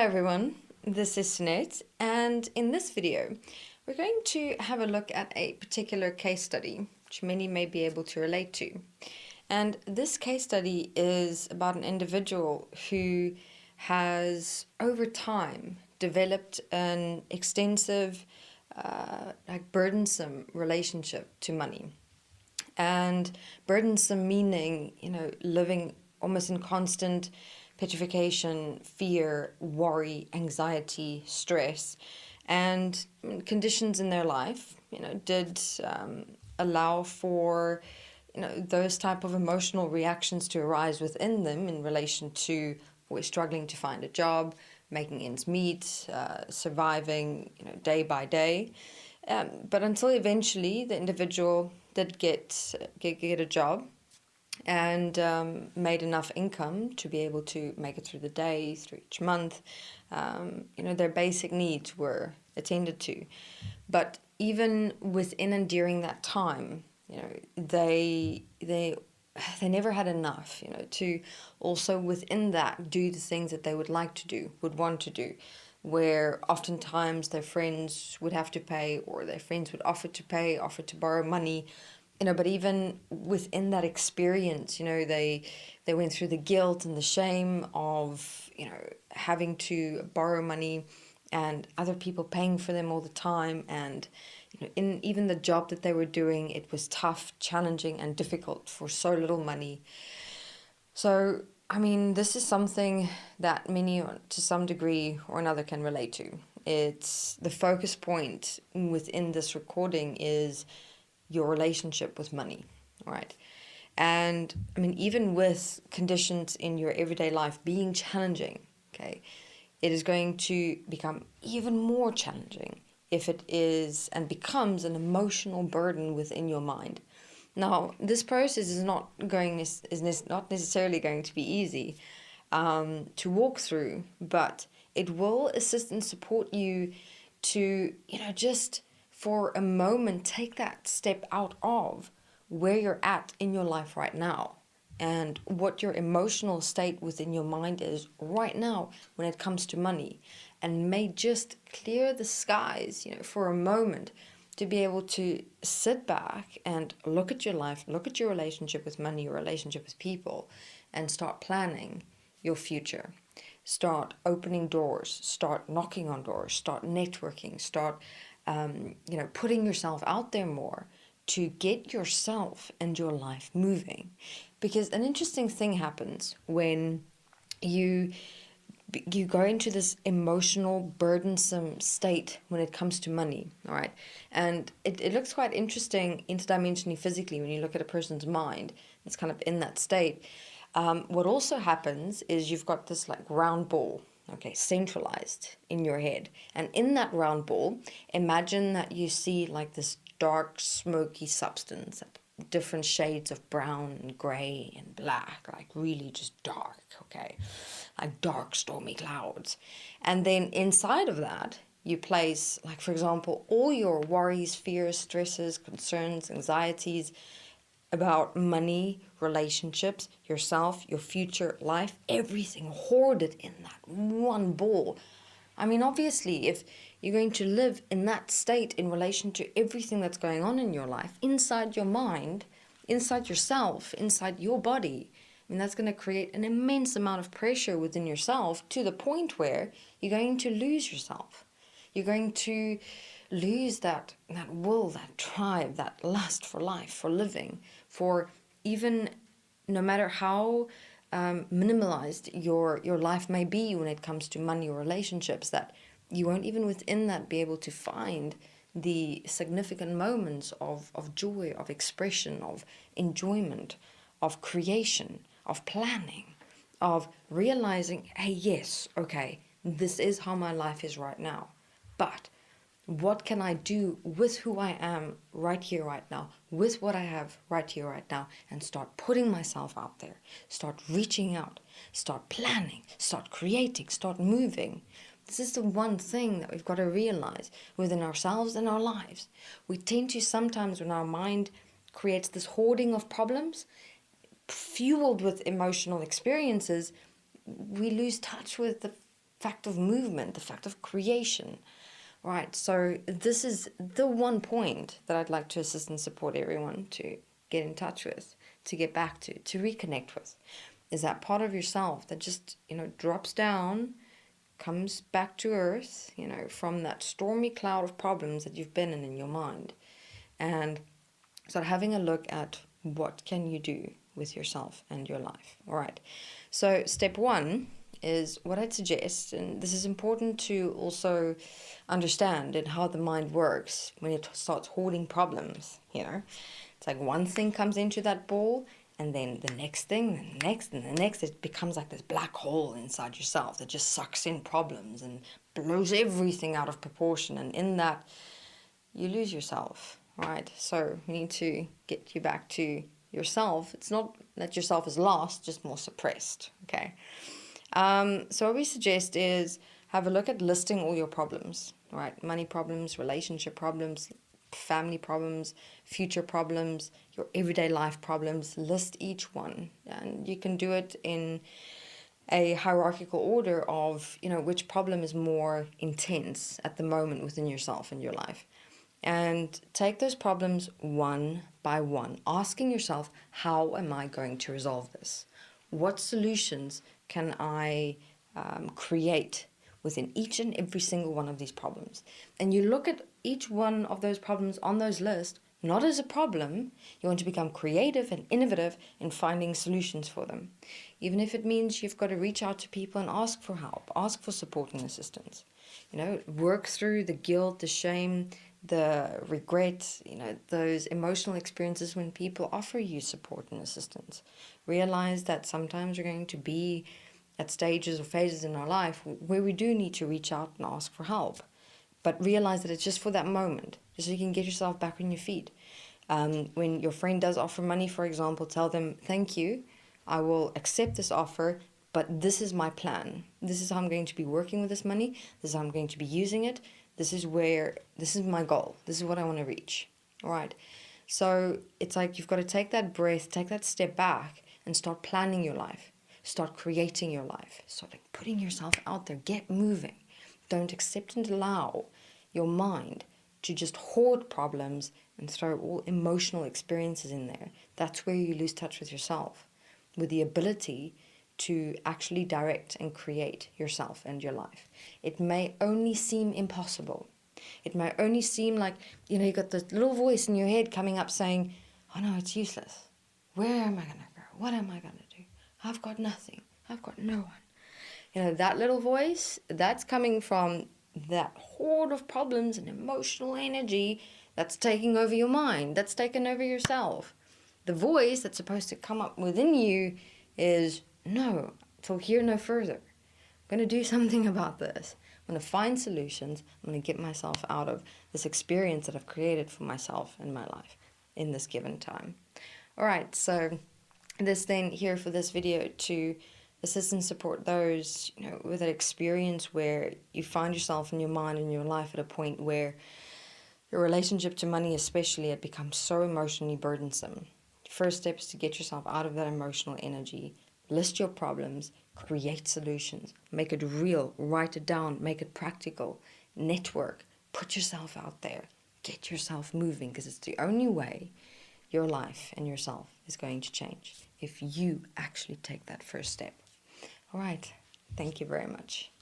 Hi everyone, this is Sunette, and in this video we're going to have a look at a particular case study which many may be able to relate to. And this case study is about an individual who has over time developed an extensive, burdensome relationship to money. And burdensome meaning, living almost in constant petrification, fear, worry, anxiety, stress, and conditions in their life, did allow for, those type of emotional reactions to arise within them in relation to always struggling to find a job, making ends meet, surviving, day by day. But until eventually the individual did get a job and made enough income to be able to make it through the day, through each month. Their basic needs were attended to. But even within and during that time, they never had enough, to also within that do the things that they would like to do, would want to do, where oftentimes their friends would have to pay, or their friends would offer to pay, offer to borrow money. But even within that experience, they went through the guilt and the shame of, having to borrow money and other people paying for them all the time. And, in even the job that they were doing, it was tough, challenging, and difficult for so little money. So, this is something that many, to some degree or another, can relate to. It's the focus point within this recording is your relationship with money, right? And even with conditions in your everyday life being challenging, okay, it is going to become even more challenging if it is and becomes an emotional burden within your mind. Now, this process is not necessarily going to be easy to walk through, but it will assist and support you to, just for a moment, take that step out of where you're at in your life right now and what your emotional state within your mind is right now when it comes to money, and may just clear the skies, for a moment, to be able to sit back and look at your life, look at your relationship with money, your relationship with people, and start planning your future. Start opening doors, start knocking on doors, start networking, start putting yourself out there more to get yourself and your life moving. Because an interesting thing happens when you go into this emotional, burdensome state when it comes to money, all right? And it looks quite interesting interdimensionally physically when you look at a person's mind. It's kind of in that state. What also happens is you've got this round ball, okay, centralized in your head. And in that round ball, imagine that you see this dark, smoky substance, different shades of brown and gray and black, really just dark, okay, like dark, stormy clouds. And then inside of that, you place, for example, all your worries, fears, stresses, concerns, anxieties about money, relationships, yourself, your future life, everything hoarded in that one ball. Obviously, if you're going to live in that state in relation to everything that's going on in your life, inside your mind, inside yourself, inside your body, that's going to create an immense amount of pressure within yourself to the point where you're going to lose yourself. You're going to lose that will, that drive, that lust for life, for living, for even no matter how minimalized your life may be when it comes to money or relationships, that you won't even within that be able to find the significant moments of joy, of expression, of enjoyment, of creation, of planning, of realizing, hey, yes, okay, this is how my life is right now. But what can I do with who I am right here, right now, with what I have right here, right now, and start putting myself out there, start reaching out, start planning, start creating, start moving. This is the one thing that we've got to realize within ourselves and our lives. We tend to sometimes, when our mind creates this hoarding of problems, fueled with emotional experiences, we lose touch with the fact of movement, the fact of creation. Right, so this is the one point that I'd like to assist and support everyone to get in touch with, to get back to reconnect with, is that part of yourself that just, drops down, comes back to earth, from that stormy cloud of problems that you've been in your mind, and start having a look at what can you do with yourself and your life. All right, so step one is what I'd suggest, and this is important to also understand in how the mind works when it starts hoarding problems. It's like one thing comes into that ball, and then the next thing, and the next, and the next. It becomes like this black hole inside yourself that just sucks in problems and blows everything out of proportion, and in that you lose yourself. Right, so we need to get you back to yourself. It's not that yourself is lost, just more suppressed. Okay. So what we suggest is have a look at listing all your problems, right? Money problems, relationship problems, family problems, future problems, your everyday life problems. List each one, and you can do it in a hierarchical order of, which problem is more intense at the moment within yourself and your life. And take those problems one by one, asking yourself, how am I going to resolve this? What solutions can I create within each and every single one of these problems? And you look at each one of those problems on those lists, not as a problem. You want to become creative and innovative in finding solutions for them. Even if it means you've got to reach out to people and ask for help, ask for support and assistance. Work through the guilt, the shame, the regret, those emotional experiences when people offer you support and assistance. Realize that sometimes we're going to be at stages or phases in our life where we do need to reach out and ask for help. But realize that it's just for that moment, just so you can get yourself back on your feet. When your friend does offer money, for example, tell them, thank you, I will accept this offer, but this is my plan. This is how I'm going to be working with this money. This is how I'm going to be using it. This is my goal. This is what I want to reach. All right. So it's like you've got to take that breath, take that step back and start planning your life. Start creating your life. Start putting yourself out there. Get moving. Don't accept and allow your mind to just hoard problems and throw all emotional experiences in there. That's where you lose touch with yourself, with the ability to actually direct and create yourself and your life. It may only seem impossible. It may only seem like, you got this little voice in your head coming up saying, oh no, it's useless. Where am I going to go? What am I going to do? I've got nothing. I've got no one. That little voice, that's coming from that horde of problems and emotional energy that's taking over your mind, that's taken over yourself. The voice that's supposed to come up within you is, no, till here no further. I'm going to do something about this. I'm going to find solutions. I'm going to get myself out of this experience that I've created for myself in my life in this given time. All right, so this then here for this video to assist and support those, with an experience where you find yourself in your mind and your life at a point where your relationship to money especially had become so emotionally burdensome. First step is to get yourself out of that emotional energy. List your problems, create solutions, make it real, write it down, make it practical, network, put yourself out there, get yourself moving, because it's the only way your life and yourself is going to change if you actually take that first step. All right, thank you very much.